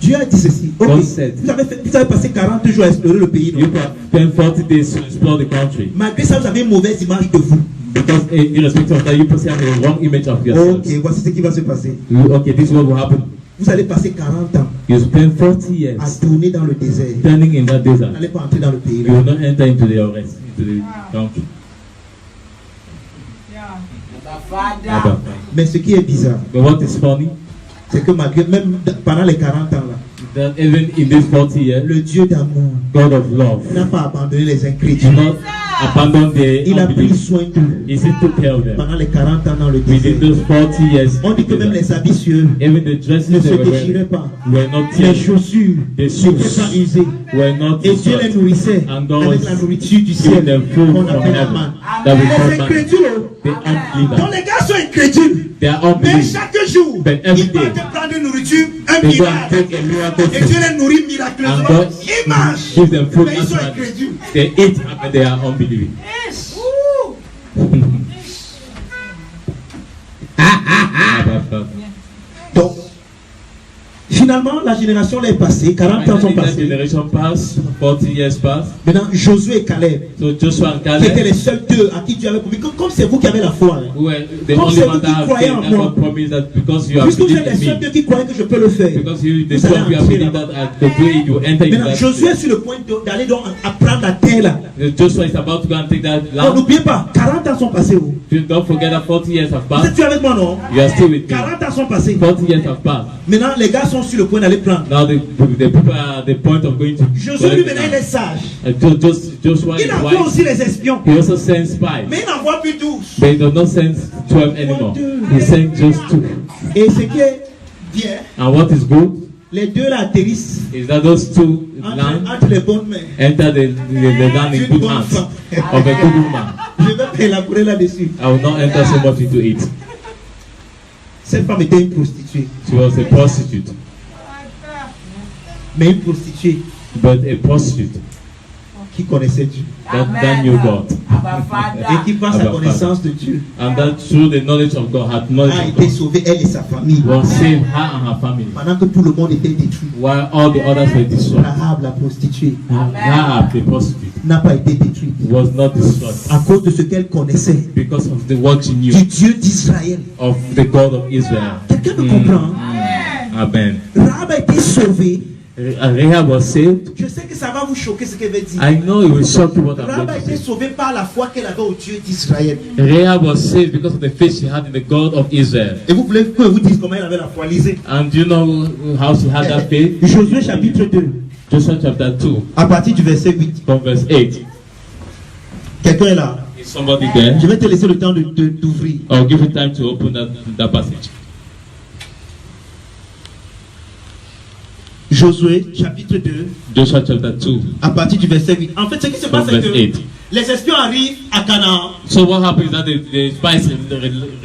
Dieu a dit ceci. Ok, God said. vous avez passé 40 jours à explorer le pays, non? you can spend 40 days to explore the country? Malgré ça, vous avez une mauvaise image de vous. Because irrespective of that, you person have a wrong image of yourself. Ok, voici ce qui va se passer. Okay, this is what will happen. Vous allez passer 40 ans You spend 40 à years tourner dans le désert. standing in that Vous desert. n'allez pas entrer dans le pays. You will not enter into the rest, into the country. Father. Abba. Mais ce qui est bizarre, But what is funny, c'est que malgré, même pendant les 40 ans là, that even in these 40 years, le Dieu d'amour God of love n'a pas abandonné les did incrédules. not abandoned their Il a pris unbelief. soin d'eux He said to tell them. pendant les 40 ans dans le Within désert. those 40 years, On dit que même les habits sur eux even the dresses ne they se were déchiraient wearing pas. were not Les tear, chaussures the n'étaient pas shoes usées. were not Et Dieu les soiled, nourrissait and God avec was la nourriture du giving ciel them food qu'on from appelle la heaven manne. that we Les call man. incrédules, The donc unbelievers, les gars sont incrédules. they are Mais unbelievers. chaque jour, But every ils partent day, prendre une nourriture, un They go and miracle. take a miracle Et Dieu food, les nourrit and miraculeusement. God Ils mangent. gives them food Mais ils sont naturally. incrédules. They eat and they are unbelieving. Donc, finalement, la génération est passée, 40 ans sont Finally, that passés. generation passed, 40 years passed. Maintenant, Josué et Caleb, So Joshua and qui étaient Caleb, les seuls deux à qui Dieu avait promis, comme c'est vous qui avez la foi, hein. who were the Comme only c'est one vous that qui have croyez faith, en that moi. God promised that because you have Puisque vous believed êtes les in seuls me, deux qui croient que je peux le faire. because you, the Vous two allez of you have entrer believed là-bas. that the way you enter into Maintenant, that Josué est place. sur le point d'aller donc apprendre la terre là. Joshua is about to go and take that Non, land. n'oubliez pas, 40 ans sont passés. Oh. Don't forget that 40 years have Vous passed. êtes avec moi, non? You are still with me. 40 ans sont passés. 40 years have passed. Maintenant, les gars sont sur le point d'aller prendre. Now the people are at the point of going to Josué, lui, collect maintenant, the il est land. sage. Joshua Il is envoie wise. aussi les espions. He also sends spies. Mais il n'envoie plus 12. But he does not send 12 anymore. He sends just 2. Et ce qui est bien, And what is good les deux là atterrissent is that those two land entre les bonnes mains. enter the land in good hands of a good woman. Je vais pas élaborer là-dessus. I will not enter so much into it. Cette femme était une prostituée. She was a prostitute, Mais une prostituée but a prostitute qui connaissait Dieu. that knew God. Abba Et Father. qui, par sa Abba connaissance de Dieu, And that through the knowledge of God, had knowledge a of été God, sauvée, elle et sa famille. was saved her and her family, Pendant que tout le monde était détruit. while all the others were destroyed. Rahab, la prostituée, Rahab, the prostitute, n'a pas été détruite. was not destroyed À cause de ce qu'elle connaissait because of the what she knew du Dieu d'Israël. of the God of Israel. Quelqu'un me comprend? Amen. Rahab a été sauvée. Rahab was saved. Je sais que ça va vous choquer ce qu'elle veut dire. I know it will shock you what I'm Rahab going a to été say. sauvée par la foi qu'elle avait au Dieu d'Israël. Rahab was saved because of the faith she had in the God of Israel. Et vous voulez que je vous dise comment elle avait la foi? Lisez. And do you know how she had that faith? Josué chapitre 2, Joshua chapter 2, à partir du verset 8. from verse 8. Quelqu'un est là. Is somebody there? Je vais te laisser le temps d'ouvrir. I'll give you time to open that passage. Josué chapitre 2, Joshua chapter 2, à partir du verset 8. En fait, ce qui se from passe, c'est verse que 8. les espions arrivent à Canaan So what happened is that the spies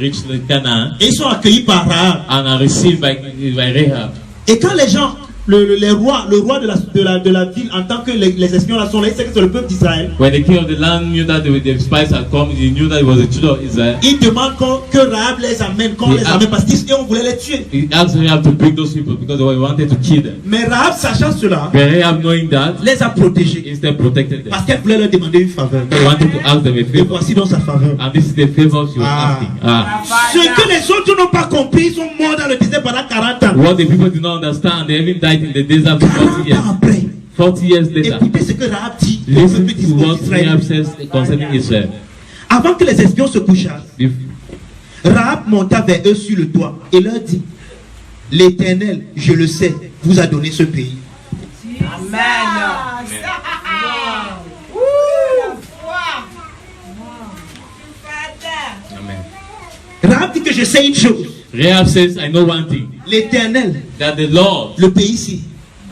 reached the Canaan et ils sont accueillis par Rahab. and are received by Rahab. Et quand les gens, le roi de la ville, en tant que les espions là sont là, il sait que c'est le peuple d'Israël. When the king of the land knew that the spies had come, he knew that it was the children of Israel. Il demande que Rahab les amène, qu'on Et les Rahab- amène parce qu'on voulait les tuer. He asked Rahab to bring those people because they wanted to kill them. Mais Rahab, sachant cela, But Rahab, knowing that, les a protégés instead protected them. parce qu'elle voulait leur demander une faveur. He wanted to ask them a Et favor. voici donc sa faveur. And this is the favor she was asking. Abba Ce que Father. les autres n'ont pas compris, ils sont morts dans le désert pendant 40 ans. What the people did not understand, they even died in the desert for 40 40 years. ans après, 40 years later, écoutez ce que Rahab dit au listen peuple to what Rahab d'Israël. says concerning Israel. Avant que les espions se couchassent, If- Rahab monta vers eux sur le toit et leur dit: L'Éternel, je le sais, vous a donné ce pays. Amen. Rahab dit que je sais une chose: Rahab says, I know one thing, l'Éternel, that the Lord le pays ici,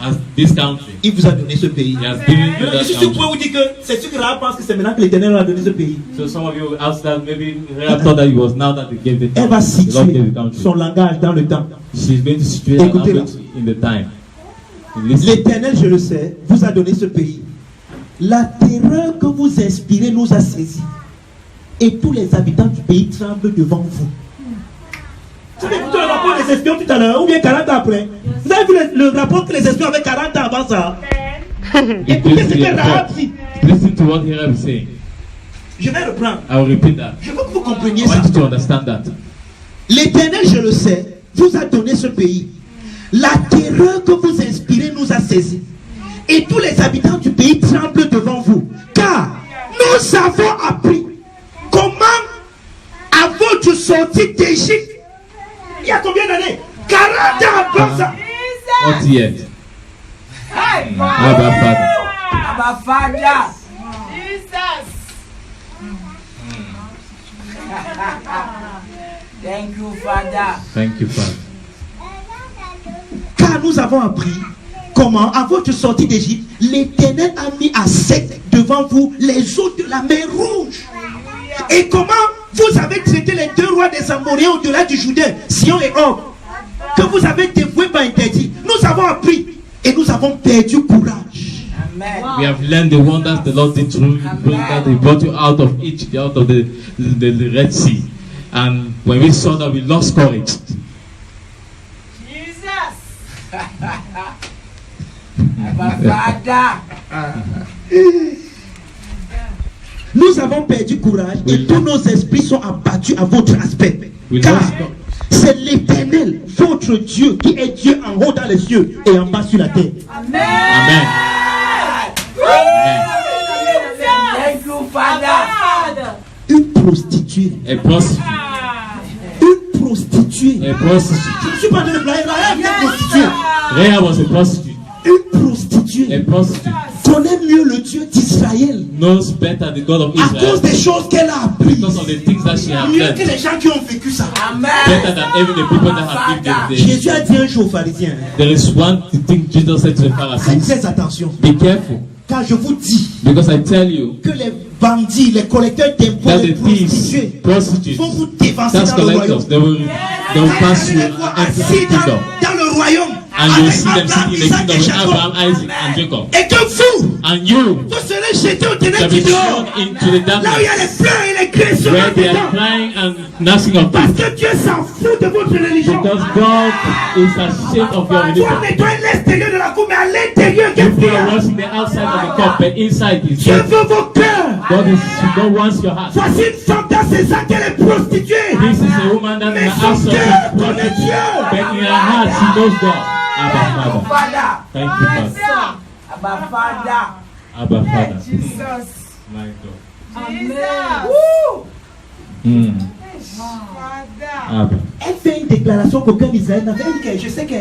has this country. il vous a donné ce pays. He has given you Maintenant, that je suis sûr que country. vous dire que c'est sûr que Rahab pense que c'est maintenant que l'Éternel leur a donné ce pays. So some of you asked that maybe Rahab thought that it was now that they gave the Elle va country. The Lord gave situer the country. son langage dans le temps. She's going to situate her Écoutez-la. language in the time. Listen. L'Éternel, je le sais, vous a donné ce pays. La terreur que vous inspirez nous a saisis. Et tous les habitants du pays tremblent devant vous. Vous avez écouté le rapport des espions tout à l'heure, ou bien 40 ans après? Vous avez vu le rapport que les espions avaient 40 ans avant ça? Écoutez ce que Rahab dit. Listen to what Rahab is saying. Je vais reprendre. I will repeat that. Je veux que vous compreniez I ça. want you to understand that. L'Éternel, je le sais, vous a donné ce pays. La terreur que vous inspirez nous a saisis. Et tous les habitants du pays tremblent devant vous. Car nous avons appris comment, à votre sortie d'Égypte, il y a combien d'années? 40 ans après ça. 40 years. Hey, Abba Father. Abba Father. Thank you, Father. Thank you, Father. Car nous avons appris comment, à votre sortie d'Égypte, l'Éternel a mis à sec devant vous les eaux de la mer Rouge. Et comment vous avez traité les 2 rois des Amoréens au-delà du Jourdain, Sion et Og, que vous avez dévoués par interdit. Nous avons appris et nous avons perdu courage. Amen. We have learned the wonders the Lord did through you, that He brought you out of Egypt, out of the Red Sea. And when we saw that, we lost courage. Jesus. Abba, Father. Nous avons perdu courage et tous nos esprits sont abattus à votre aspect. We Car lost courage. c'est l'Éternel, votre Dieu, qui est Dieu en haut dans les cieux et en bas sur la terre. Amen. Amen. Amen. Thank you, Father. Father. Une prostituée. A prostitute. Une prostituée. A prostitute. Je ne suis pas en train de blaguer, Rahab est prostituée. Rahab was a prostitute. Une prostituée A prostitute connaît mieux le Dieu d'Israël knows better the God of à cause Israel des choses qu'elle a apprises. because of the things that she has Mieux learned. que les gens qui ont vécu ça. Better Amen. than even the people that have lived there. Jésus a dit un jour aux pharisiens, There is one thing Jesus said to the faites Pharisees. très attention, Be careful, car je vous dis because I tell you que les bandits, les collecteurs d'impôts, that les the thieves, prostituées prostitutes, vont vous dévancer tax dans le royaume. collectors, they will pass you Vous allez les voir and assis kingdom. dans le royaume And you avec see them Abraham, sitting in the Isaac et kingdom with Jacob. Abraham, Isaac, and Jacob. Et que vous, And you vous serez jetés au shall ténèbres be du dehors. thrown into the Là où il y a les darkness pleurs et les cris sur where la they are dedans. crying and gnashing of Parce teeth. que Dieu s'en fout de votre religion. Because God is ashamed of your Toi, religion. nettoie l'extérieur de la cour, mais à l'intérieur, You qu'est-ce qu'il y are a? washing the outside of the cup, but inside is Dieu dirty. veut vos cœurs. God wants your heart. Voici une femme dans ses actes, elle est prostituée. This is a woman that in Mais her son house cœur is connaît prostitute, Dieu. but in her heart she knows God. Abba Father. Father. Thank you, Father. Abba, Father. Abba Father. Jesus. My God. Jesus. Mm. Father. Abba. Elle fait une déclaration qu'aucun d'Israël n'avait dit. Je sais que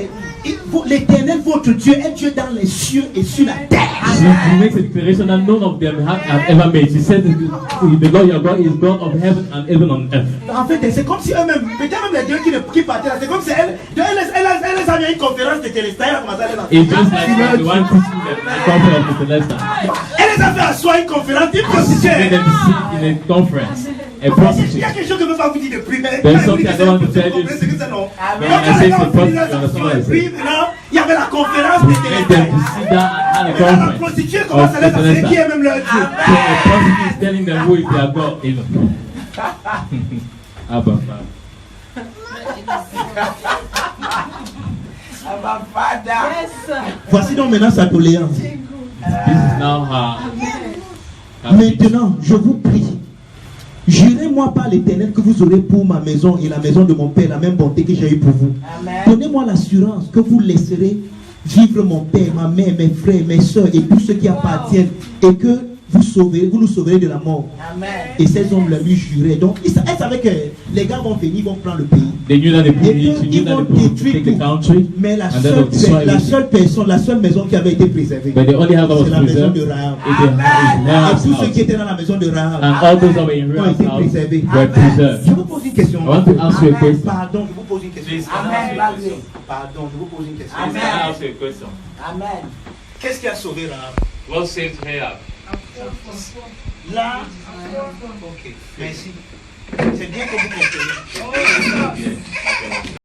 l'Éternel, votre Dieu, est Dieu dans les cieux et sur la terre. She makes a declaration that none of them have ever made. She said, the Lord your God is God of heaven and even on earth. En fait, c'est comme si eux-mêmes, peut-être même les deux qui partaient là, c'est comme si elle les a mis à une conférence de Téléstar, elle a commencé à aller là. It's just like the one teaching the conference of the Celestial. Elle les a fait asseoir une conférence, une Made prostituée. them sit in a conference. A Il prostitute. y a quelque chose que je ne veux pas vous dire de plus, mais There's quand something elle I dit don't want que to c'est tell you. compris, c'est que c'est non. Amen. Donc, When I say elle a it's a fini prostitute, la you understand what I et puis say. maintenant, il y avait la conférence de Made them Téléstar. to sit down and have a Et là, la conference. prostituée commence à les passer, qui est même leur Dieu. So a prostitute is telling them who is their God even. Abba Father. Abba, Father. Yes, sir. Voici donc maintenant sa doléance. This is now her. Maintenant, je vous prie, jurez-moi par l'Éternel que vous aurez pour ma maison et la maison de mon Père la même bonté que j'ai eue pour vous. Amen. Donnez-moi l'assurance que vous laisserez vivre mon Père, ma mère, mes frères, mes soeurs et tous ceux qui appartiennent, et que vous nous sauverez de la mort. Amen. Et ces hommes là lui juraient. Donc, elle savait que les gars vont venir, ils vont prendre le pays. They knew that the people, Et she qu'ils knew that vont the people would détruire take the tout. country, Mais la and then they'll destroy seule everything. personne, la seule maison qui avait été préservée, But the only house that was c'est la maison preserved de is Rahab. the Et Rahab's tous ceux qui house. étaient dans la maison de Rahab And all those that were in ont Rahab's été house préservés. were preserved. Je vous pose une question. I want to ask you a question. Pardon, je vous pose une question. Amen. Bagwe. Pardon, je vous pose une question. Amen. Can I ask you a question? Amen. Qu'est-ce qui a sauvé Rahab? What saved Rahab? Là, ok, merci. C'est bien que vous comprenez.